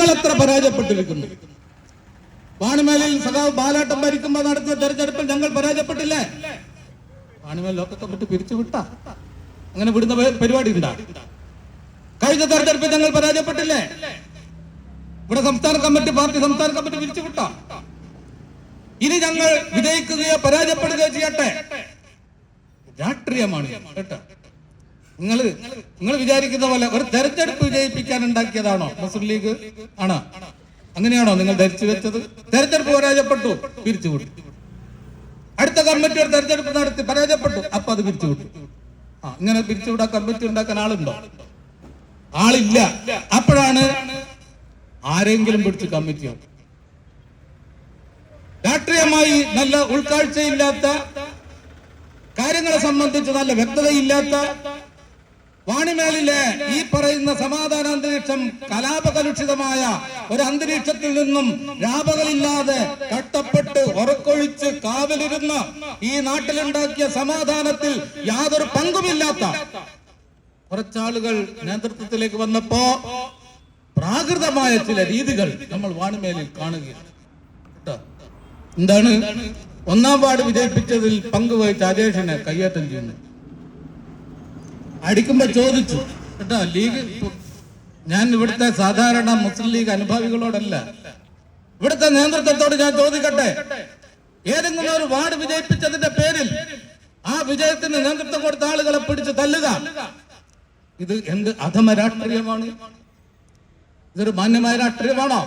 ഞങ്ങൾ എത്ര പരാജയപ്പെട്ടിരിക്കുന്നു. വാണിമേലിൽ സഖാവ് ബാലാട്ടം ഭരിക്കുമ്പോൾ നടത്തിയ തെരഞ്ഞെടുപ്പിൽ ഞങ്ങൾ പരാജയപ്പെട്ടില്ലേ? വാണിമേൽ ലോക്കൽ കമ്മിറ്റി പിരിച്ചുവിട്ട അങ്ങനെ വിടുന്ന പരിപാടി ഉണ്ടാ? കഴിഞ്ഞ തെരഞ്ഞെടുപ്പിൽ ഞങ്ങൾ പരാജയപ്പെട്ടില്ലേ? ഇവിടെ സംസ്ഥാന കമ്മിറ്റി പിരിച്ചുവിട്ട. ഇനി ഞങ്ങൾ വിജയിക്കുകയോ പരാജയപ്പെടുകയോ ചെയ്യട്ടെ. രാഷ്ട്രീയമാണ് കേട്ടോ. നിങ്ങൾ വിചാരിക്കുന്ന പോലെ ഒരു തെരഞ്ഞെടുപ്പ് വിജയിപ്പിക്കാൻ ഉണ്ടാക്കിയതാണോ മുസ്ലിം ലീഗ്? ആണോ? അങ്ങനെയാണോ നിങ്ങൾ ധരിച്ചു വെച്ചത്? തെരഞ്ഞെടുപ്പ് പരാജയപ്പെട്ടു, പിരിച്ചുവിട്ടു. അടുത്ത കമ്മിറ്റി ഒരു തെരഞ്ഞെടുപ്പ് നടത്തി പരാജയപ്പെട്ടു, അപ്പൊ അത് പിരിച്ചുവിട്ടു. ഇങ്ങനെ പിരിച്ചുവിടാൻ കമ്മിറ്റി ഉണ്ടാക്കാൻ ആളുണ്ടോ? ആളില്ല. അപ്പോഴാണ് ആരെങ്കിലും പിടിച്ച് കമ്മിറ്റിയോ. രാഷ്ട്രീയമായി നല്ല ഉൾക്കാഴ്ചയില്ലാത്ത, കാര്യങ്ങളെ സംബന്ധിച്ച് നല്ല വ്യക്തതയില്ലാത്ത വാണിമേലിലെ ഈ പറയുന്ന സമാധാന അന്തരീക്ഷം കലാപകലുഷിതമായ ഒരു അന്തരീക്ഷത്തിൽ നിന്നും രാപകലില്ലാതെ കട്ടപ്പെട്ട് ഉറക്കൊഴിച്ച് കാവലിരുന്ന ഈ നാട്ടിലുണ്ടാക്കിയ സമാധാനത്തിൽ യാതൊരു പങ്കുമില്ലാത്ത കുറച്ചാളുകൾ നേതൃത്വത്തിലേക്ക് വന്നപ്പോ പ്രാകൃതമായ ചില രീതികൾ നമ്മൾ വാണിമേലിൽ കാണുകയാണ്. എന്താണ്? 1-ാം വാർഡ് വിജയിപ്പിച്ചതിൽ പങ്കുവഹിച്ച അജേഷിനെ കയ്യേറ്റം ചെയ്യുന്നു. അടിക്കുമ്പോ ചോദിച്ചു കേട്ടോ, ലീഗ്, ഞാൻ ഇവിടുത്തെ സാധാരണ മുസ്ലിം ലീഗ് അനുഭാവികളോടല്ല, ഇവിടുത്തെ നേതൃത്വത്തോട് ഞാൻ ചോദിക്കട്ടെ, ഏതെങ്കിലും ഒരു വാർഡ് വിജയിപ്പിച്ചതിന്റെ പേരിൽ ആ വിജയത്തിന് നേതൃത്വം കൊടുത്ത ആളുകളെ പിടിച്ച് തല്ലുക, ഇത് എന്ത് അധമ രാഷ്ട്രീയമാണ്? ഇതൊരു മാന്യമായ രാഷ്ട്രീയമാണോ?